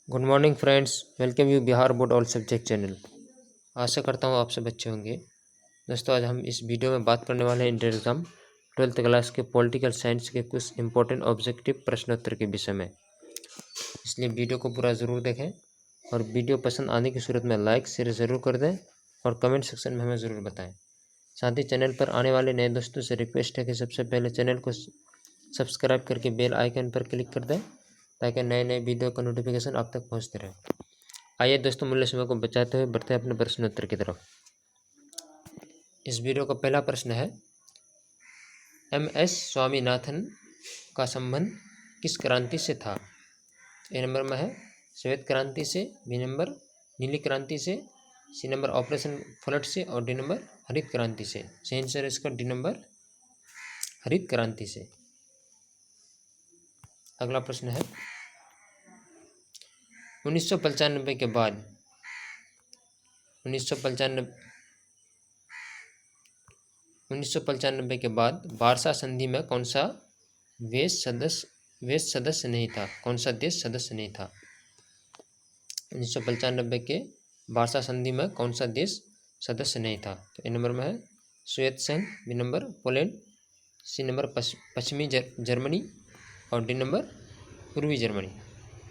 Good morning friends, welcome you Bihar board all subject channel. आशा करता हूँ आप सब अच्छे होंगे। दोस्तों, आज हम इस वीडियो में बात करने वाले हैं इंटर एग्ज़ाम 12th क्लास के पॉलिटिकल साइंस के कुछ इंपॉर्टेंट ऑब्जेक्टिव प्रश्नोत्तर के विषय में। इसलिए वीडियो को पूरा ज़रूर देखें और वीडियो पसंद आने की सूरत में लाइक शेयर ज़रूर कर दें और कमेंट सेक्शन में हमें ज़रूर बताएँ। साथ ही चैनल पर आने वाले नए दोस्तों से रिक्वेस्ट है कि सबसे पहले चैनल को सब्सक्राइब करके बेल आइकन पर क्लिक कर दें ताकि नए नए वीडियो का नोटिफिकेशन आप तक पहुंचते रहे। आइए दोस्तों, मूल्य समय को बचाते हुए बढ़ते हैं अपने प्रश्नोत्तर की तरफ। इस वीडियो का पहला प्रश्न है, MS स्वामीनाथन का संबंध किस क्रांति से था? ए नंबर में है श्वेत क्रांति से, बी नंबर नीली क्रांति से, सी नंबर ऑपरेशन फ्लड से और डी नंबर हरित क्रांति से। सही आंसर है इसका डी नंबर हरित क्रांति से। अगला प्रश्न है, 1995 के बाद 1995 के बाद वार्सा संधि में कौन सा देश सदस्य नहीं था? कौन सा देश सदस्य नहीं था? 1995 के वार्सा संधि में कौन सा देश सदस्य नहीं था? तो ए नंबर में है सोवियत संघ, B number Poland, C number पश्चिमी जर्मनी और डी नंबर पूर्वी जर्मनी।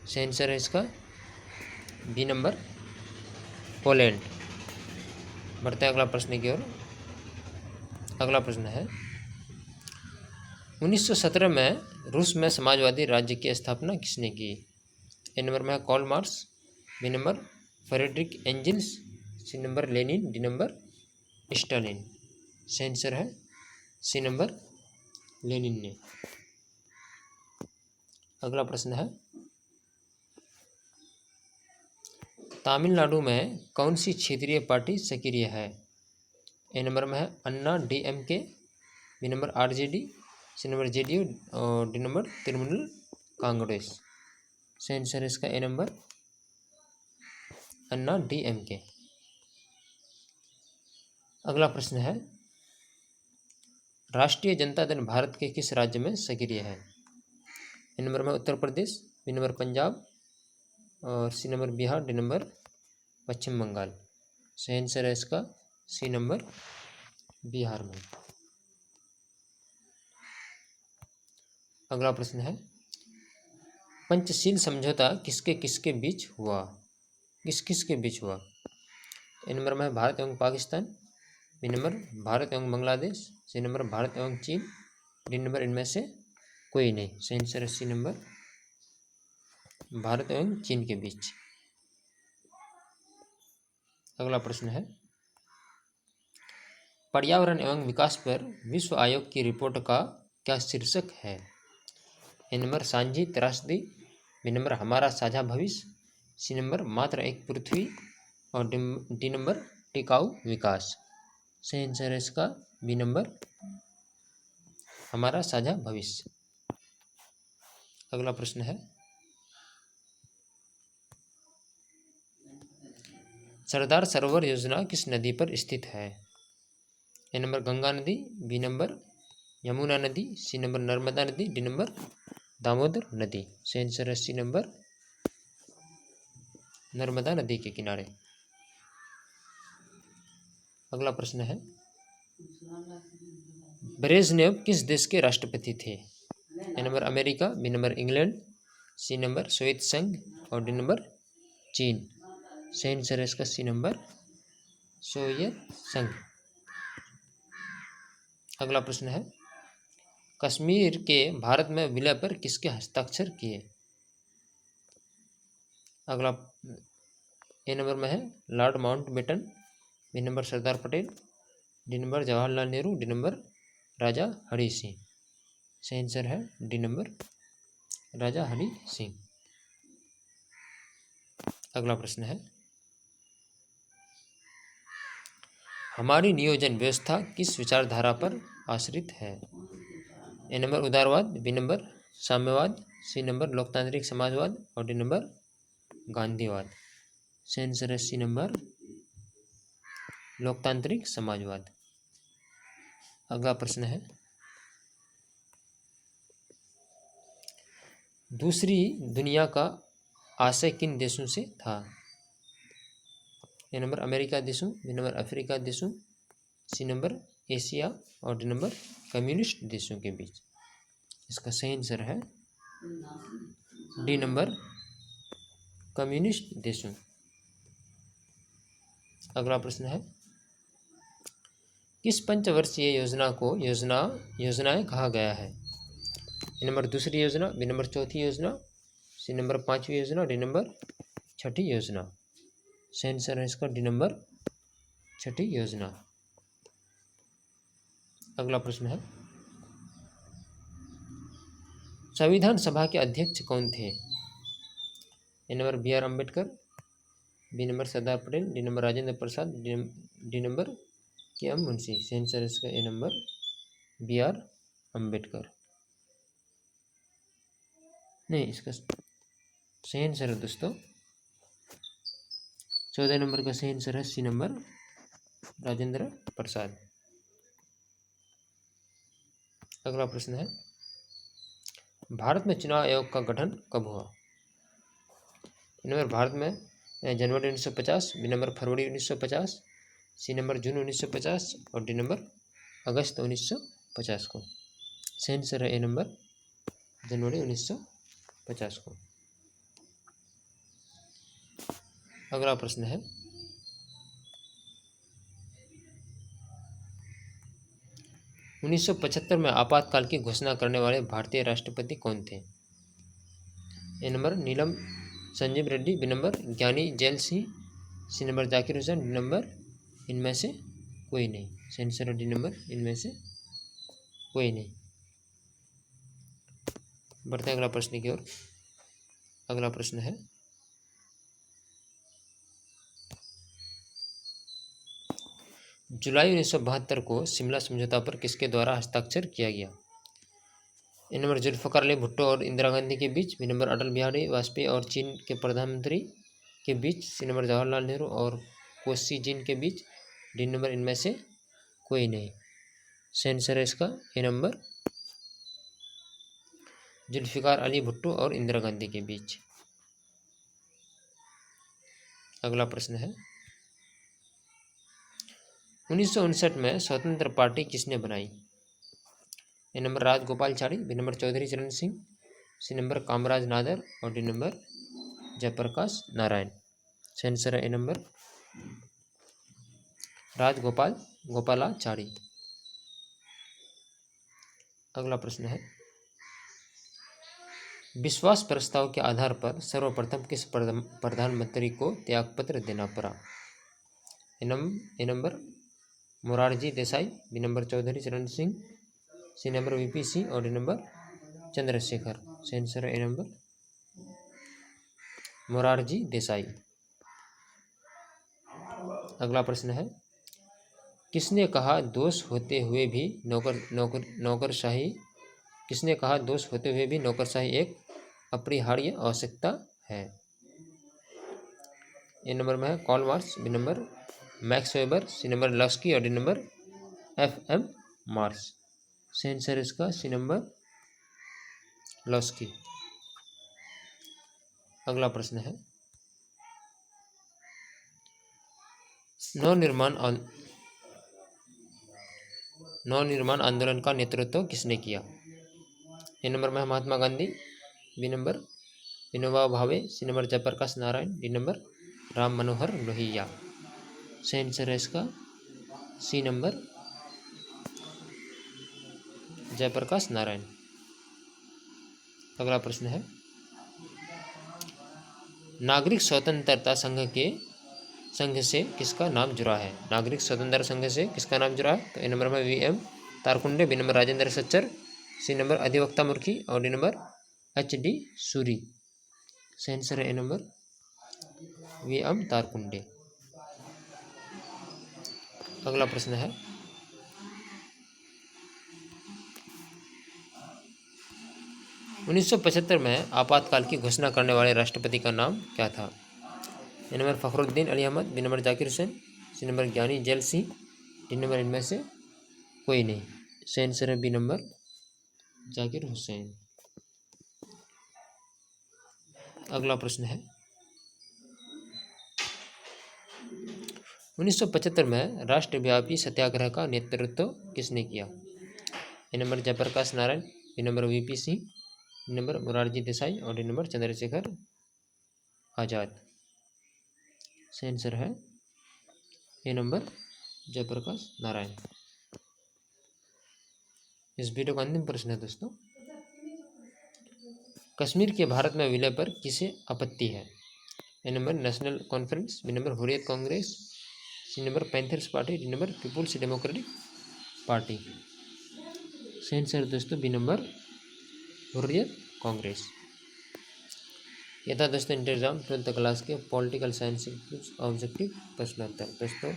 सही आंसर है इसका बी नंबर पोलैंड। बढ़ते हैं अगला प्रश्न की ओर। अगला प्रश्न है, 1917 में रूस में समाजवादी राज्य की स्थापना किसने की? ए नंबर में है Karl Marx, B number Friedrich Engels, C number Lenin, D number Stalin. सही आंसर है सी नंबर लेनिन ने। अगला प्रश्न है, तमिलनाडु में कौन सी क्षेत्रीय पार्टी सक्रिय है? ए नंबर में है Anna DMK, B number RJD, C number JDU और डी नंबर तृणमूल कांग्रेस। सही आंसर है इसका ए नंबर अन्ना DMK। अगला प्रश्न है, राष्ट्रीय जनता दल भारत के किस राज्य में सक्रिय है? ए नंबर में उत्तर प्रदेश, बी नंबर पंजाब और C number Bihar, D number Paschim Bengal. सही आंसर है इसका सी नंबर बिहार में। अगला प्रश्न है, पंचशील समझौता किसके किसके बीच हुआ? किस किस के बीच हुआ? ए नंबर में है भारत एवं पाकिस्तान, बी नंबर भारत एवं बांग्लादेश, सी नंबर भारत एवं चीन, डी नंबर इनमें से कोई नहीं। सही आंसर है सी नंबर भारत एवं चीन के बीच। अगला प्रश्न है, पर्यावरण एवं विकास पर विश्व आयोग की रिपोर्ट का क्या शीर्षक है? ए नंबर सांझी त्रासदी, बी नंबर हमारा साझा भविष्य, सी नंबर मात्र एक पृथ्वी और डी नंबर टिकाऊ विकास। सही आंसर है इसका बी नंबर हमारा साझा भविष्य। अगला प्रश्न है, सरदार सरोवर योजना किस नदी पर स्थित है? ए नंबर गंगा नदी, बी नंबर यमुना नदी, सी नंबर नर्मदा नदी, डी नंबर दामोदर नदी। सही आंसर है सी नंबर नर्मदा नदी के किनारे। अगला प्रश्न है, ब्रेजनेव किस देश के राष्ट्रपति थे? A number America, B number England, C number Soviet संघ और डी नंबर चीन। सही आंसर है इसका सी नंबर सोवियत संघ। अगला प्रश्न है, कश्मीर के भारत में विलय पर किसके हस्ताक्षर किए? अगला ए नंबर में है Lord Mountbatten, B number Sardar Patel, D number Jawaharlal Nehru, D number Raja Hari Singh. सही आंसर है डी नंबर राजा हरि सिंह। अगला प्रश्न है, हमारी नियोजन व्यवस्था किस विचारधारा पर आश्रित है? ए नंबर उदारवाद, बी नंबर साम्यवाद, सी नंबर लोकतांत्रिक समाजवाद और डी नंबर गांधीवाद। सही आंसर है सी नंबर लोकतांत्रिक समाजवाद। अगला प्रश्न है, दूसरी दुनिया का आशय किन देशों से था? ए नंबर अमेरिका देशों, बी नंबर अफ्रीका देशों, सी नंबर एशिया और डी नंबर कम्युनिस्ट देशों के बीच। इसका सही आंसर है डी नंबर कम्युनिस्ट देशों। अगला प्रश्न है, किस पंचवर्षीय योजना को योजनाएं कहा गया है? ए नंबर दूसरी योजना, बी नंबर चौथी योजना, सी नंबर पांचवी योजना, डी नंबर छठी योजना। सही आंसर है इसका डी नंबर छठी योजना। अगला प्रश्न है, संविधान सभा के अध्यक्ष कौन थे? A number B R Ambedkar, B number Sardar Patel, D number Rajendra Prasad, D number K M Munshi. सही आंसर इसका A number B R Ambedkar. नहीं, इसका सही आंसर है दोस्तों 14 नंबर का सही आंसर है सी नंबर राजेंद्र प्रसाद। अगला प्रश्न है, भारत में चुनाव आयोग का गठन कब हुआ? नंबर भारत में जनवरी 1950, बी नंबर फरवरी 1950, सी नंबर जून 1950 और डी नंबर अगस्त 1950 को। सही आंसर है ए नंबर जनवरी 1950 को। अगला प्रश्न है, 1975 में आपातकाल की घोषणा करने वाले भारतीय राष्ट्रपति कौन थे? A number Neelam Sanjiva Reddy, B number Giani Zail Singh, C number Zakir Hussain, D number इनमें से कोई नहीं। सही आंसर है डी नंबर इनमें से कोई नहीं। बढ़ते हैं अगला प्रश्न की ओर। अगला प्रश्न है, जुलाई 1972 को शिमला समझौता पर किसके द्वारा हस्ताक्षर किया गया? ए नंबर जुल्फ़िकार अली भुट्टो और इंदिरा गांधी के बीच, बी नंबर अटल बिहारी वाजपेयी और चीन के प्रधानमंत्री के बीच, सी नंबर जवाहरलाल नेहरू और कोसी जिन के बीच, डी नंबर इनमें से कोई नहीं। सही आंसर है इसका ए नंबर जुल्फ़िकार अली भुट्टो और इंदिरा गांधी के बीच। अगला प्रश्न है, 1959 में स्वतंत्र पार्टी किसने बनाई? A number Rajagopalachari, B number Chaudhary Charan Singh, C number Kamaraj Nadar और डी नंबर जयप्रकाश नारायण। सही आंसर है ए नंबर गोपालाचारी। अगला प्रश्न है, विश्वास प्रस्ताव के आधार पर सर्वप्रथम किस प्रधानमंत्री को त्यागपत्र देना पड़ा? A number Morarji Desai, B number Chaudhary Charan Singh, C number V P Singh और डी नंबर चंद्रशेखर। सही आंसर है ए नंबर मोरारजी देसाई। अगला प्रश्न है, किसने कहा दोष होते हुए भी नौकरशाही किसने कहा दोष होते हुए भी नौकरशाही एक अपरिहार्य आवश्यकता है? ए नंबर में है Karl Marx, B number Max Weber, C number Laski और डी नंबर एफ.एम. मार्क्स। सही आंसर इसका सी नंबर लस्की। अगला प्रश्न है, नवनिर्माण आंदोलन का नेतृत्व किसने किया? ए नंबर में है Mahatma Gandhi, B number Vinoba Bhave, C number Jayaprakash Narayan, D number Ram Manohar Lohia. सही आंसर है इसका सी नंबर जयप्रकाश नारायण। अगला प्रश्न है, नागरिक स्वतंत्रता संघ से किसका नाम जुड़ा है? नागरिक स्वतंत्रता संघ से किसका नाम जुड़ा है? तो ए नंबर में V M. Tarkunde, B number Rajendra Sachar, C number अधिवक्ता मुर्खी और डी नंबर H.D. सूरी। सही आंसर है ए नंबर वी.एम. तारकुंडे। अगला प्रश्न है, उन्नीस सौ 1975 में आपातकाल की घोषणा करने वाले राष्ट्रपति का नाम क्या था? A number Fakhruddin Ali Ahmed, B number Zakir Hussain, C number Giani Zail Singh, D number इनमें से कोई नहीं। सही आंसर है बी नंबर जाकिर हुसैन। अगला प्रश्न है 1975 में राष्ट्रव्यापी सत्याग्रह का नेतृत्व किसने किया? A number Jayaprakash Narayan, B number V P Singh, D number Morarji Desai और डी नंबर चंद्रशेखर आजाद। सही आंसर है ए नंबर जयप्रकाश नारायण। इस वीडियो का अंतिम प्रश्न है दोस्तों, कश्मीर के भारत में विलय पर किसे आपत्ति है? A number National Conference, B number Hurriyat Congress, C number Panthers Party, D number Peoples Democratic Party. सही आंसर दोस्तों बी नंबर हुर्रियत कांग्रेस। यह था दोस्तों इंटर एग्जाम 12th क्लास के पॉलिटिकल साइंस के कुछ ऑब्जेक्टिव प्रश्नोत्तर। दोस्तों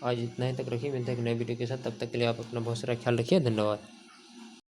आज इतना ही तक रखिए, मिलते हैं एक नए वीडियो के साथ। तब तक के लिए आप अपना बहुत सारा ख्याल रखिए। धन्यवाद।